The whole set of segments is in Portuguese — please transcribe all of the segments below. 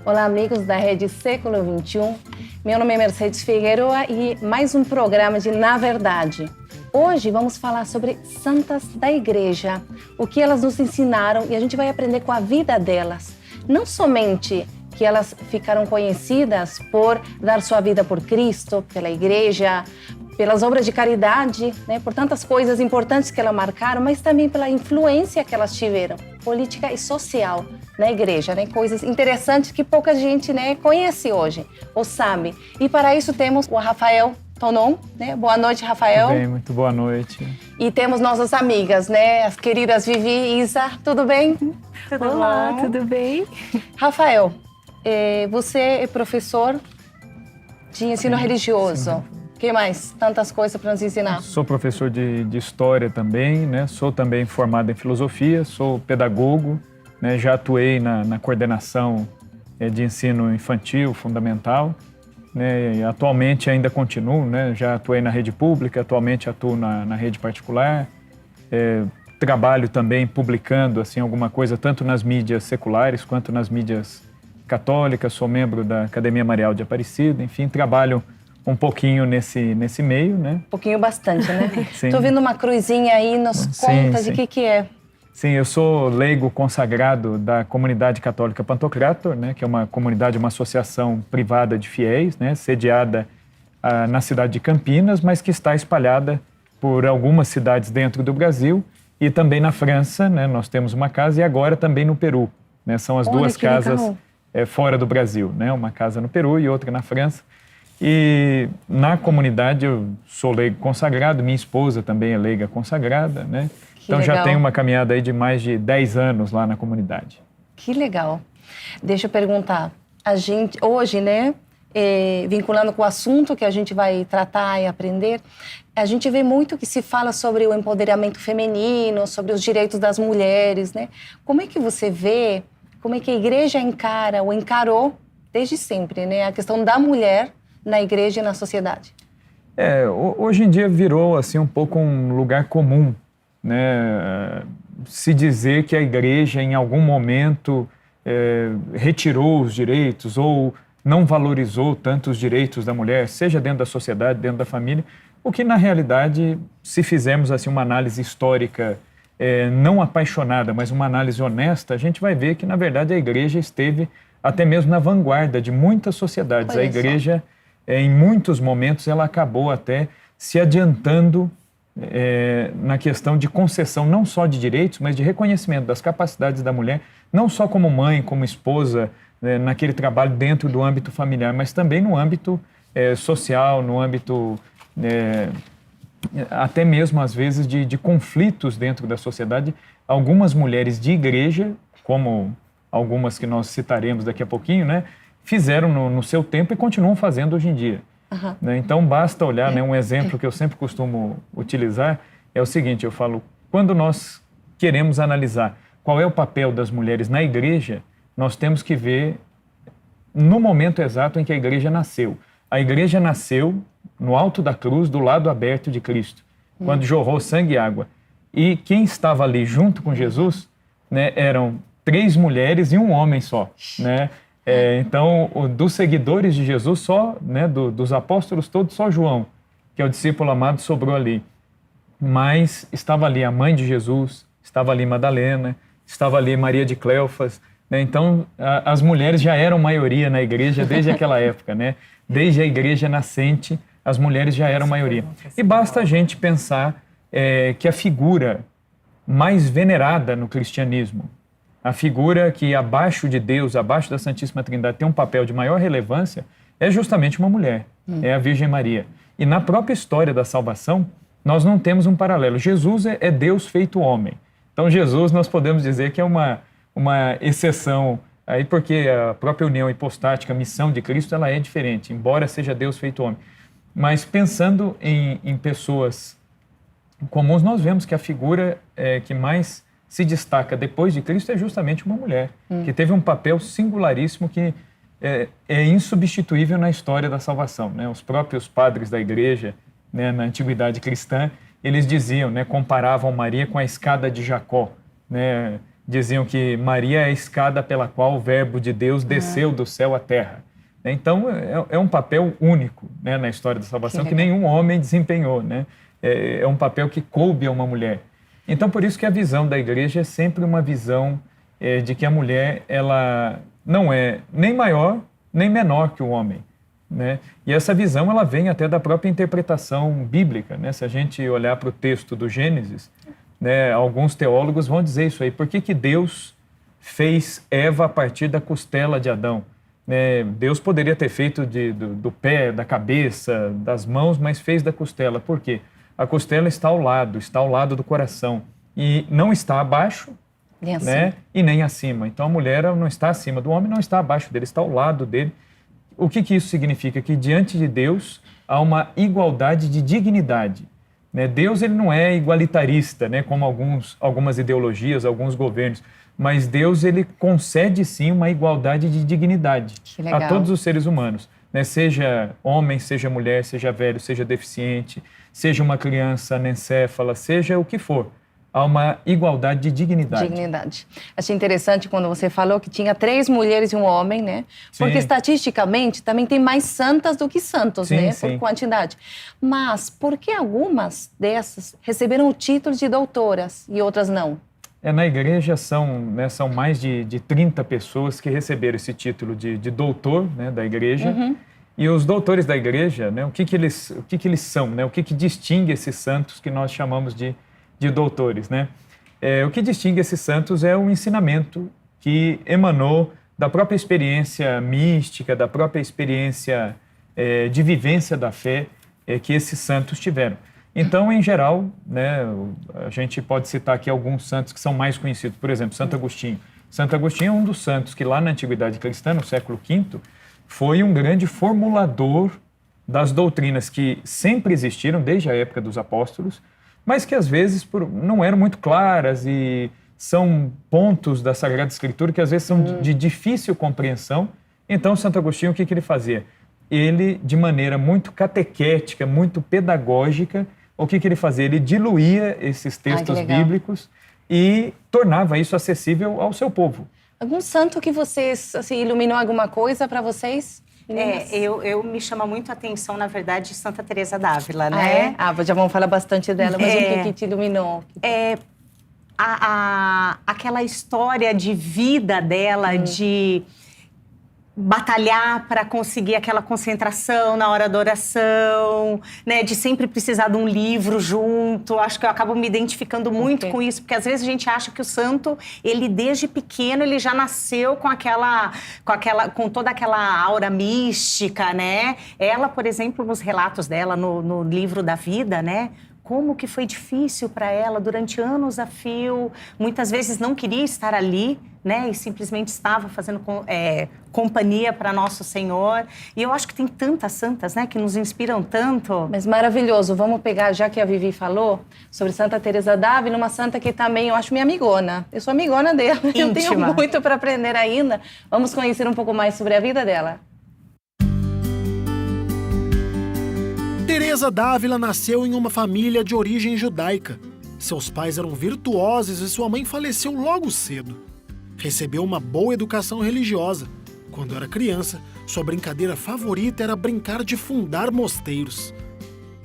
Olá, amigos da Rede Século XXI. Meu nome é Mercedes Figueroa e mais um programa de Na Verdade. Hoje vamos falar sobre santas da igreja, o que elas nos ensinaram e a gente vai aprender com a vida delas. Não somente que elas ficaram conhecidas por dar sua vida por Cristo, pela igreja, pelas obras de caridade, né, por tantas coisas importantes que elas marcaram, mas também pela influência que elas tiveram, política e social, na igreja, né, coisas interessantes que pouca gente, né, conhece hoje, ou sabe. E para isso temos o Rafael Tonon, né? Boa noite, Rafael. Tudo bem, muito boa noite. E temos nossas amigas, né, as queridas Vivi e Isa, tudo bem? Tudo Olá, bom? Tudo bem? Rafael, você é professor de ensino religioso. Sim. O que mais? Tantas coisas para nos ensinar. Sou professor de História também, né? Sou também formado em Filosofia, sou pedagogo, né? Já atuei na coordenação de ensino infantil, fundamental, né? E atualmente ainda continuo, né? Já atuei na rede pública, atualmente atuo na rede particular. Trabalho também publicando assim, alguma coisa, tanto nas mídias seculares quanto nas mídias católicas. Sou membro da Academia Marial de Aparecida, enfim, trabalho um pouquinho nesse meio, né? Um pouquinho bastante, né? Estou vendo uma cruzinha aí, nos conta de que é. Sim, eu sou leigo consagrado da Comunidade Católica Pantocrator, né? Que é uma comunidade, uma associação privada de fiéis, né? Sediada na cidade de Campinas, mas que está espalhada por algumas cidades dentro do Brasil e também na França, né? Nós temos uma casa e agora também no Peru, né? São as duas casas fora do Brasil, né? Uma casa no Peru e outra na França. E na comunidade eu sou leigo consagrado, minha esposa também é leiga consagrada, né? Então legal. Já tenho uma caminhada aí de mais de 10 anos lá na comunidade. Que legal. Deixa eu perguntar, a gente hoje, né, vinculando com o assunto que a gente vai tratar e aprender, a gente vê muito que se fala sobre o empoderamento feminino, sobre os direitos das mulheres, né? Como é que você vê, como é que a igreja encara ou encarou desde sempre, né, a questão da mulher na igreja e na sociedade? Hoje em dia virou assim um pouco um lugar comum, né? Se dizer que a igreja em algum momento retirou os direitos ou não valorizou tanto os direitos da mulher, seja dentro da sociedade, dentro da família, o que na realidade, se fizermos assim uma análise histórica não apaixonada, mas uma análise honesta, a gente vai ver que na verdade a igreja esteve até mesmo na vanguarda de muitas sociedades. A igreja em muitos momentos ela acabou até se adiantando na questão de concessão não só de direitos, mas de reconhecimento das capacidades da mulher, não só como mãe, como esposa, naquele trabalho dentro do âmbito familiar, mas também no âmbito social, no âmbito até mesmo às vezes de conflitos dentro da sociedade. Algumas mulheres de igreja, como algumas que nós citaremos daqui a pouquinho, né, fizeram no seu tempo e continuam fazendo hoje em dia. Uhum. Né? Então, basta olhar, né, um exemplo que eu sempre costumo utilizar é o seguinte, eu falo, quando nós queremos analisar qual é o papel das mulheres na igreja, nós temos que ver no momento exato em que a igreja nasceu. A igreja nasceu no alto da cruz, do lado aberto de Cristo, quando jorrou sangue e água. E quem estava ali junto com Jesus, né, eram 3 mulheres e um homem só, né? Então, dos seguidores de Jesus, só, né, dos apóstolos todos, só João, que é o discípulo amado, sobrou ali. Mas estava ali a mãe de Jesus, estava ali Madalena, estava ali Maria de Cleofas, né? Então, as mulheres já eram maioria na igreja desde aquela época, né? Desde a igreja nascente, as mulheres já eram maioria. E basta a gente pensar que a figura mais venerada no cristianismo, a figura que abaixo de Deus, abaixo da Santíssima Trindade, tem um papel de maior relevância, é justamente uma mulher, é a Virgem Maria. E na própria história da salvação, nós não temos um paralelo. Jesus é Deus feito homem. Então Jesus, nós podemos dizer que é uma exceção, aí porque a própria união hipostática, a missão de Cristo, ela é diferente, embora seja Deus feito homem. Mas pensando em pessoas comuns, nós vemos que a figura que mais se destaca depois de Cristo é justamente uma mulher, que teve um papel singularíssimo que é insubstituível na história da salvação, né? Os próprios padres da igreja, né, na antiguidade cristã, eles diziam, né, comparavam Maria com a escada de Jacó, né? Diziam que Maria é a escada pela qual o verbo de Deus desceu do céu à terra. Então, é um papel único, né, na história da salvação que nenhum homem desempenhou, né? É um papel que coube a uma mulher. Então, por isso que a visão da igreja é sempre uma visão de que a mulher ela não é nem maior nem menor que o homem, né? E essa visão ela vem até da própria interpretação bíblica, né? Se a gente olhar para o texto do Gênesis, né, alguns teólogos vão dizer isso aí. Por que Deus fez Eva a partir da costela de Adão? Deus poderia ter feito do pé, da cabeça, das mãos, mas fez da costela. Por quê? A costela está ao lado do coração. E não está abaixo, né, e nem acima. Então, a mulher não está acima do homem, não está abaixo dele, está ao lado dele. O que isso significa? Que diante de Deus há uma igualdade de dignidade. Né? Deus ele não é igualitarista, né, como algumas ideologias, alguns governos. Mas Deus ele concede sim uma igualdade de dignidade a todos os seres humanos, né? Seja homem, seja mulher, seja velho, seja deficiente, seja uma criança anencéfala, seja o que for. Há uma igualdade de dignidade. Achei interessante quando você falou que tinha 3 mulheres e um homem, né? Porque estatisticamente também tem mais santas do que santos, né? Por quantidade. Mas por que algumas dessas receberam o título de doutoras e outras não? Na igreja são mais de 30 pessoas que receberam esse título de doutor, né, da igreja. E os doutores da igreja, né, o que eles são, né? O que distingue esses santos que nós chamamos de doutores, né? O que distingue esses santos é o ensinamento que emanou da própria experiência mística, da própria experiência de vivência da fé que esses santos tiveram. Então, em geral, né, a gente pode citar aqui alguns santos que são mais conhecidos. Por exemplo, Santo Agostinho. Santo Agostinho é um dos santos que lá na Antiguidade Cristã, no século V, foi um grande formulador das doutrinas que sempre existiram desde a época dos apóstolos, mas que às vezes não eram muito claras e são pontos da Sagrada Escritura que às vezes são de difícil compreensão. Então, Santo Agostinho, o que ele fazia? Ele, de maneira muito catequética, muito pedagógica, o que ele fazia? Ele diluía esses textos bíblicos e tornava isso acessível ao seu povo. Algum santo que vocês, assim, iluminou alguma coisa para vocês? Eu me chama muito a atenção, na verdade, Santa Teresa d'Ávila, né? Já vamos falar bastante dela, mas o que te iluminou? Aquela história de vida dela, de batalhar para conseguir aquela concentração na hora da oração, né? De sempre precisar de um livro junto. Acho que eu acabo me identificando muito com isso, porque às vezes a gente acha que o santo, ele desde pequeno, ele já nasceu com toda aquela aura mística, né? Ela, por exemplo, nos relatos dela no livro da vida, né? Como que foi difícil para ela durante anos a fio, muitas vezes não queria estar ali, né? E simplesmente estava fazendo companhia para Nosso Senhor. E eu acho que tem tantas santas, né, que nos inspiram tanto. Mas maravilhoso. Vamos pegar, já que a Vivi falou, sobre Santa Teresa d'Ávila, uma santa que também eu acho minha amigona. Eu sou amigona dela. Íntima. Eu tenho muito para aprender ainda. Vamos conhecer um pouco mais sobre a vida dela. Teresa d'Ávila nasceu em uma família de origem judaica. Seus pais eram virtuosos e sua mãe faleceu logo cedo. Recebeu uma boa educação religiosa. Quando era criança, sua brincadeira favorita era brincar de fundar mosteiros.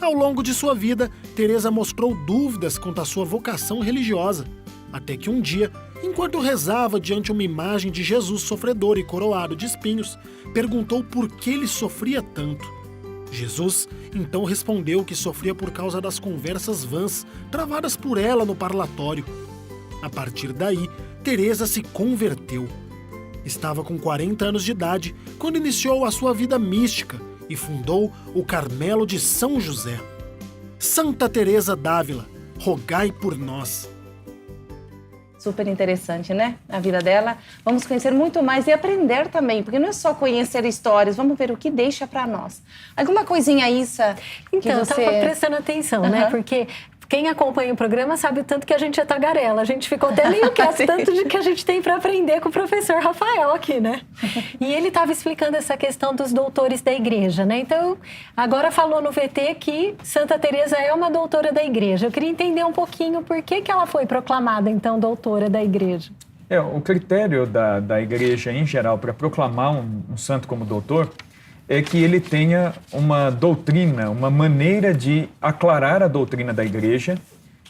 Ao longo de sua vida, Teresa mostrou dúvidas quanto à sua vocação religiosa, até que um dia, enquanto rezava diante uma imagem de Jesus sofredor e coroado de espinhos, perguntou por que ele sofria tanto. Jesus então respondeu que sofria por causa das conversas vãs travadas por ela no parlatório. A partir daí, Teresa se converteu. Estava com 40 anos de idade quando iniciou a sua vida mística e fundou o Carmelo de São José. Santa Teresa d'Ávila, rogai por nós. Super interessante, né? A vida dela. Vamos conhecer muito mais e aprender também, porque não é só conhecer histórias, vamos ver o que deixa para nós. Alguma coisinha, Issa, então, eu estava prestando atenção, né? Porque quem acompanha o programa sabe o tanto que a gente é tagarela. A gente ficou até meio quieto, tanto de que a gente tem para aprender com o professor Rafael aqui, né? E ele estava explicando essa questão dos doutores da igreja, né? Então, agora falou no VT que Santa Teresa é uma doutora da igreja. Eu queria entender um pouquinho por que ela foi proclamada, então, doutora da igreja. O critério da igreja, em geral, para proclamar um santo como doutor é que ele tenha uma doutrina, uma maneira de aclarar a doutrina da igreja,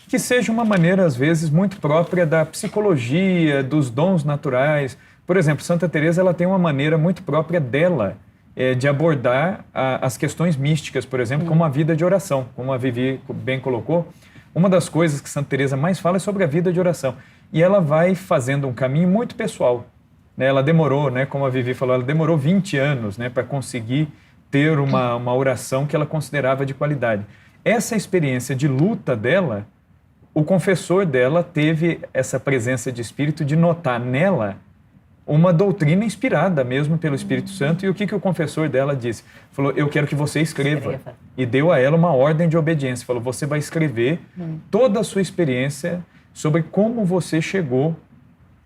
que seja uma maneira, às vezes, muito própria da psicologia, dos dons naturais. Por exemplo, Santa Teresa ela tem uma maneira muito própria dela de abordar as questões místicas, por exemplo, como a vida de oração, como a Vivi bem colocou. Uma das coisas que Santa Teresa mais fala é sobre a vida de oração. E ela vai fazendo um caminho muito pessoal. Ela demorou, como a Vivi falou, ela demorou 20 anos para conseguir ter uma oração que ela considerava de qualidade. Essa experiência de luta dela, o confessor dela teve essa presença de espírito de notar nela uma doutrina inspirada mesmo pelo Espírito Santo. E o que o confessor dela disse? Falou, eu quero que você escreva. E deu a ela uma ordem de obediência. Falou, você vai escrever toda a sua experiência sobre como você chegou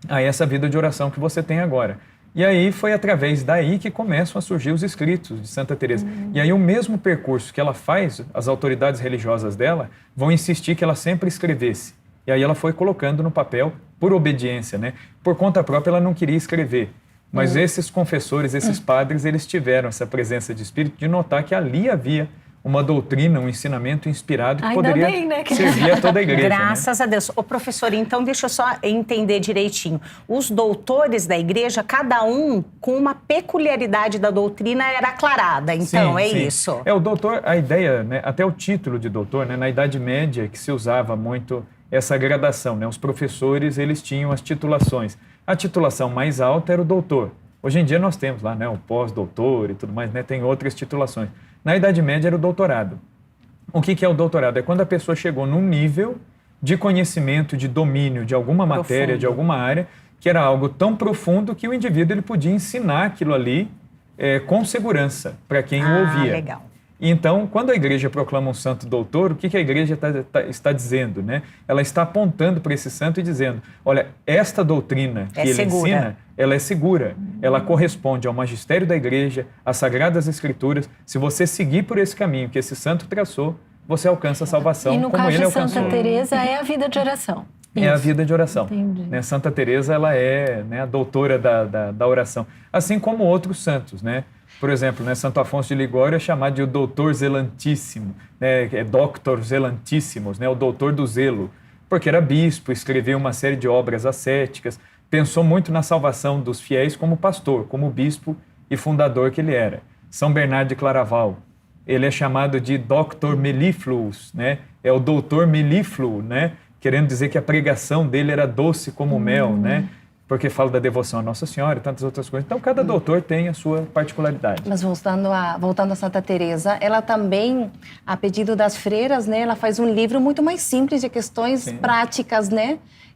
a essa vida de oração que você tem agora. E aí foi através daí que começam a surgir os escritos de Santa Teresa. E aí o mesmo percurso que ela faz, as autoridades religiosas dela vão insistir que ela sempre escrevesse. E aí ela foi colocando no papel por obediência, Por conta própria ela não queria escrever. Mas esses confessores, esses padres, eles tiveram essa presença de espírito de notar que ali havia uma doutrina, um ensinamento inspirado que poderia servir a toda a igreja. Graças a Deus. Ô, professor, então deixa eu só entender direitinho. Os doutores da igreja, cada um com uma peculiaridade da doutrina era aclarada, então sim. Isso? O doutor, a ideia, até o título de doutor, na Idade Média que se usava muito essa gradação, Os professores, eles tinham as titulações. A titulação mais alta era o doutor. Hoje em dia nós temos lá, o pós-doutor e tudo mais, tem outras titulações. Na Idade Média era o doutorado. O que é o doutorado? É quando a pessoa chegou num nível de conhecimento, de domínio de alguma matéria, de alguma área, que era algo tão profundo que o indivíduo ele podia ensinar aquilo ali com segurança para quem o ouvia. Legal. Então, quando a igreja proclama um santo doutor, o que a igreja está dizendo? Ela está apontando para esse santo e dizendo, olha, esta doutrina que ele ensina, ela é segura, ela corresponde ao magistério da igreja, às sagradas escrituras. Se você seguir por esse caminho que esse santo traçou, você alcança a salvação como ele alcançou. E no caso de Santa Teresa é a vida de oração. É a vida de oração. Entendi. Santa Teresa ela é a doutora da oração, assim como outros santos, Por exemplo, Santo Afonso de Ligório é chamado de o doutor zelantíssimo, é doctor zelantíssimos, o doutor do zelo, porque era bispo, escreveu uma série de obras ascéticas, pensou muito na salvação dos fiéis como pastor, como bispo e fundador que ele era. São Bernardo de Claraval, ele é chamado de doctor mellifluus, é o doutor melífluo, querendo dizer que a pregação dele era doce como mel, porque fala da devoção a Nossa Senhora e tantas outras coisas. Então, cada doutor tem a sua particularidade. Mas voltando a Santa Teresa, ela também, a pedido das freiras, ela faz um livro muito mais simples de questões práticas,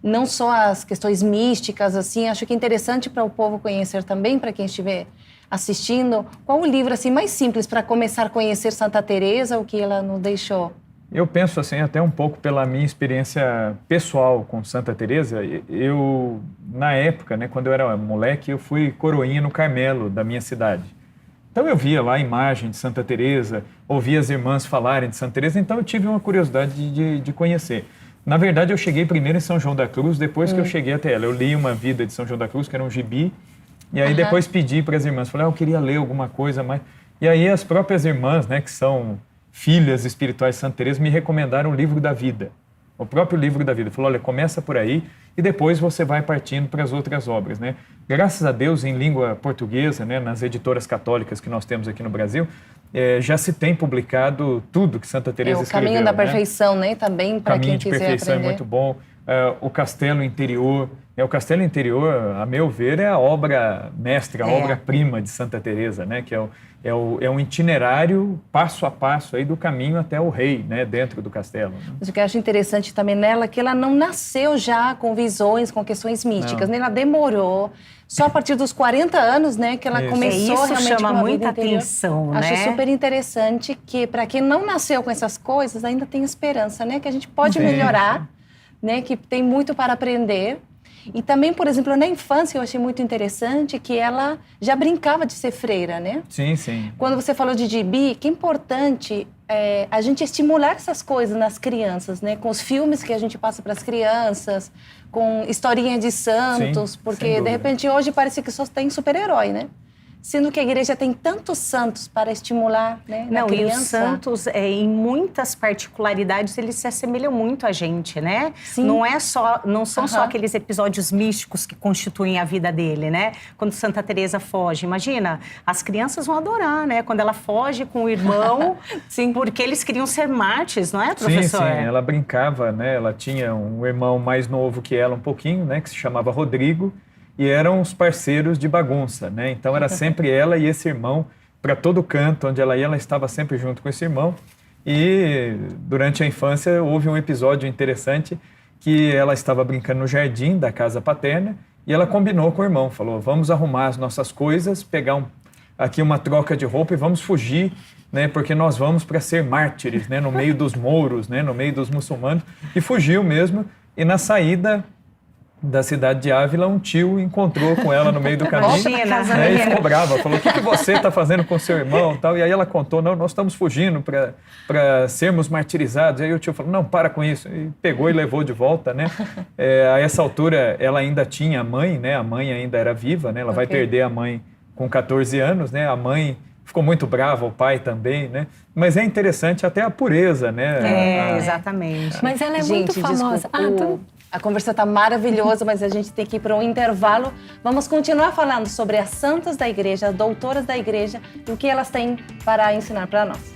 Não só as questões místicas, assim. Acho que é interessante para o povo conhecer também, para quem estiver assistindo. Qual o livro, assim, mais simples para começar a conhecer Santa Teresa, o que ela nos deixou? Eu penso assim, até um pouco pela minha experiência pessoal com Santa Teresa. Eu, na época, quando eu era moleque, eu fui coroinha no Carmelo da minha cidade. Então eu via lá a imagem de Santa Teresa, ouvia as irmãs falarem de Santa Teresa, então eu tive uma curiosidade de conhecer. Na verdade, eu cheguei primeiro em São João da Cruz, depois que eu cheguei até ela. Eu li uma vida de São João da Cruz, que era um gibi, e aí depois pedi para as irmãs, falei, eu queria ler alguma coisa mais. E aí as próprias irmãs, que são filhas espirituais de Santa Teresa, me recomendaram o Livro da Vida. O próprio Livro da Vida. Falou, olha, começa por aí e depois você vai partindo para as outras obras, Graças a Deus, em língua portuguesa, nas editoras católicas que nós temos aqui no Brasil, já se tem publicado tudo que Santa Teresa escreveu. O Caminho da Perfeição, também, para quem quiser aprender. Caminho de Perfeição é muito bom. o Castelo Interior. O Castelo Interior, a meu ver, é a obra mestra, a obra-prima de Santa Teresa, né? Que é um itinerário passo a passo aí do caminho até o rei, né? Dentro do castelo. Né? Mas o que eu acho interessante também nela é que ela não nasceu já com visões, com questões místicas, né? Ela demorou. Só a partir dos 40 anos, né, que ela começou isso realmente chama com a muita vida interior. atenção, Acho né? super interessante que, para quem não nasceu com essas coisas, ainda tem esperança, né? Que a gente pode melhorar, né? Que tem muito para aprender. E também, por exemplo, na infância, eu achei muito interessante que ela já brincava de ser freira, né? Sim, sim. Quando você falou de gibi, que importante a gente estimular essas coisas nas crianças, né? Com os filmes que a gente passa para as crianças, com historinha de santos, Sim, porque de repente hoje parece que só tem super-herói, né? Sendo que a igreja tem tantos santos para estimular, né, na criança. E os santos, em muitas particularidades, eles se assemelham muito a gente, né? Sim. Não são só aqueles episódios místicos que constituem a vida dele, né? Quando Santa Teresa foge, imagina, as crianças vão adorar, né? Quando ela foge com o irmão, Sim. porque eles queriam ser mártires, não é, professor? Sim, ela brincava, né? Ela tinha um irmão mais novo que ela um pouquinho, né? Que se chamava Rodrigo. E eram os parceiros de bagunça, né? Então era sempre ela e esse irmão, para todo canto onde ela ia, ela estava sempre junto com esse irmão. E durante a infância houve um episódio interessante que ela estava brincando no jardim da casa paterna e ela combinou com o irmão, falou: vamos arrumar as nossas coisas, pegar aqui uma troca de roupa e vamos fugir, né? Porque nós vamos para ser mártires, né? No meio dos mouros, né? No meio dos muçulmanos. E fugiu mesmo. E na saída da cidade de Ávila, um tio encontrou com ela no meio do caminho, né, e ficou brava, falou: o que você está fazendo com seu irmão? Tal. E aí ela contou: não, nós estamos fugindo para sermos martirizados. E aí o tio falou: não, para com isso. E pegou e levou de volta, né? A essa altura, ela ainda tinha a mãe, né? A mãe ainda era viva, né? Ela vai perder a mãe com 14 anos, né? A mãe ficou muito brava, o pai também, né? Mas é interessante até a pureza, né? Exatamente. Mas ela é muito famosa. A conversa está maravilhosa, mas a gente tem que ir para um intervalo. Vamos continuar falando sobre as santas da igreja, as doutoras da igreja e o que elas têm para ensinar para nós.